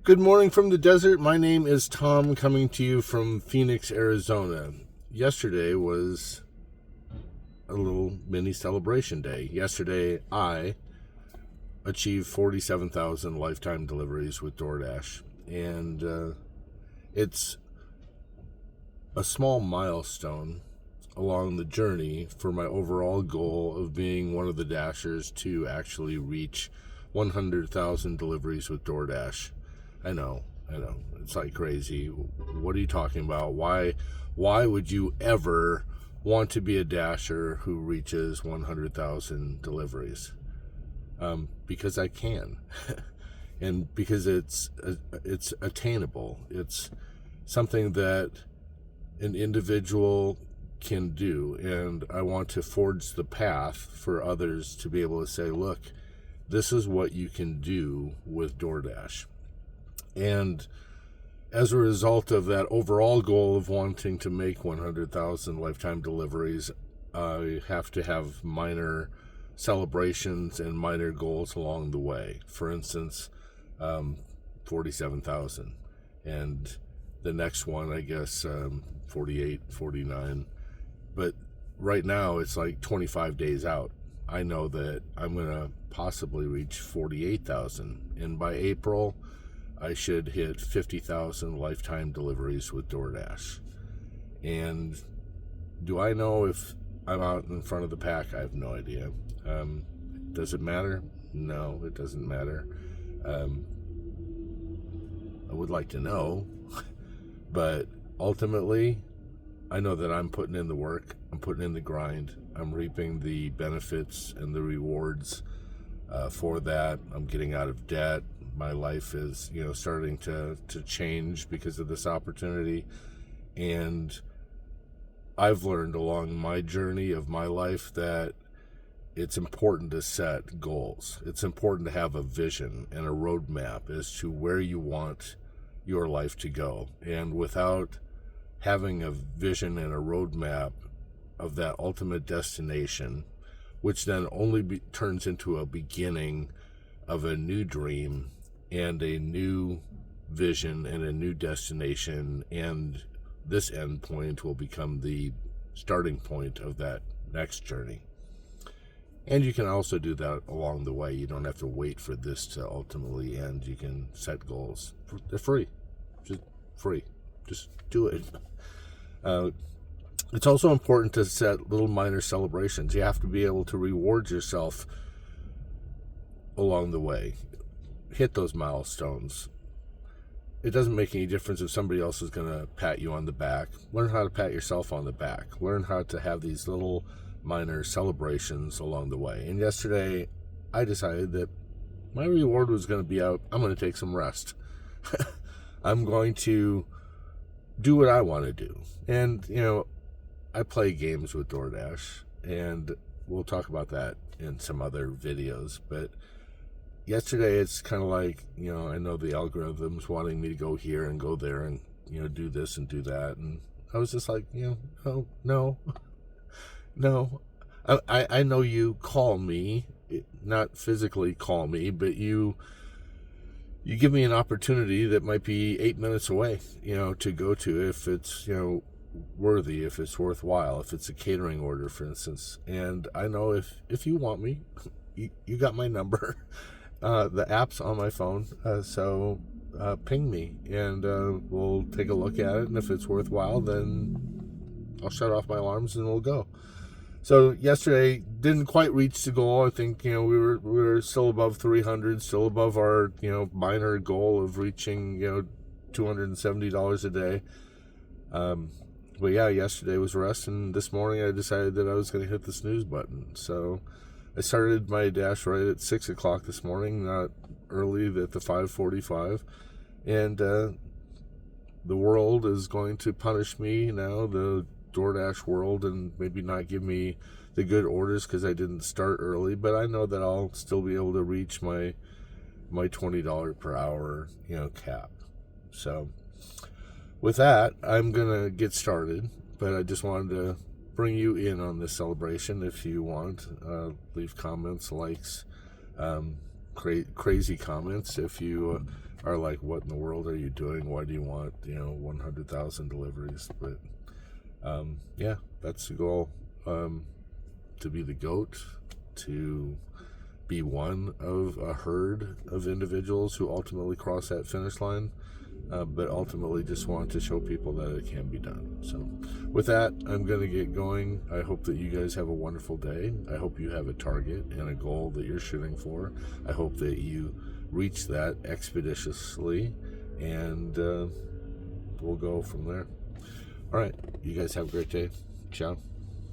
Good morning from the desert. My name is Tom, coming to you from Phoenix, Arizona. Yesterday was a little mini celebration day. Yesterday, I achieved 47,000 lifetime deliveries with DoorDash. And it's a small milestone along the journey for my overall goal of being one of the dashers to actually reach 100,000 deliveries with DoorDash. I know. It's like crazy. What are you talking about? Why would you ever want to be a dasher who reaches 100,000 deliveries? Because I can. And because it's attainable. It's something that an individual can do, and I want to forge the path for others to be able to say, look, this is what you can do with DoorDash. And as a result of that overall goal of wanting to make 100,000 lifetime deliveries, I have to have minor celebrations and minor goals along the way. For instance, 47,000. And the next one, I guess, 48, 49. But right now, it's like 25 days out. I know that I'm going to possibly reach 48,000. And by April, I should hit 50,000 lifetime deliveries with DoorDash. And do I know if I'm out in front of the pack? I have no idea. Does it matter? No, it doesn't matter. I would like to know, but ultimately, I know that I'm putting in the work, I'm putting in the grind, I'm reaping the benefits and the rewards for that. I'm getting out of debt. My life is, starting to change because of this opportunity. And I've learned along my journey of my life that it's important to set goals. It's important to have a vision and a roadmap as to where you want your life to go. And without having a vision and a roadmap of that ultimate destination, which then only turns into a beginning of a new dream and a new vision and a new destination, and this end point will become the starting point of that next journey. And you can also do that along the way. You don't have to wait for this to ultimately end. You can set goals. They're free. Just free. Just do it. It's also important to set little minor celebrations. You have to be able to reward yourself along the way. Hit those milestones. It doesn't make any difference if somebody else is going to pat you on the back. Learn how to pat yourself on the back. Learn how to have these little minor celebrations along the way. And yesterday, I decided that my reward was going to be I'm going to take some rest. I'm going to do what I want to do. And, I play games with DoorDash, and we'll talk about that in some other videos. But yesterday, it's kind of like, I know the algorithm's wanting me to go here and go there and, do this and do that. And I was just like, oh, no. I know you call me, not physically call me, but you give me an opportunity that might be 8 minutes away, to go to if it's, worthy, if it's worthwhile, if it's a catering order, for instance. And I know if you want me, you got my number. The app's on my phone, so ping me, and we'll take a look at it. And if it's worthwhile, then I'll shut off my alarms and we'll go. So yesterday didn't quite reach the goal. I think we were still above 300, still above our minor goal of reaching $270 a day. But yeah, yesterday was rest, and this morning I decided that I was going to hit the snooze button. So I started my dash right at 6 o'clock this morning, not early at the 5:45. And the world is going to punish me now, the DoorDash world, and maybe not give me the good orders because I didn't start early. But I know that I'll still be able to reach my $20 per hour, cap. So with that, I'm going to get started, but I just wanted to bring you in on this celebration. If you want, leave comments, likes, crazy comments. If you are like, what in the world are you doing? Why do you want 100,000 deliveries? But yeah, that's the goal. To be the GOAT, to be one of a herd of individuals who ultimately cross that finish line, but ultimately just want to show people that it can be done. So with that, I'm going to get going. I hope that you guys have a wonderful day. I hope you have a target and a goal that you're shooting for. I hope that you reach that expeditiously, and we'll go from there. All right, you guys have a great day. Ciao.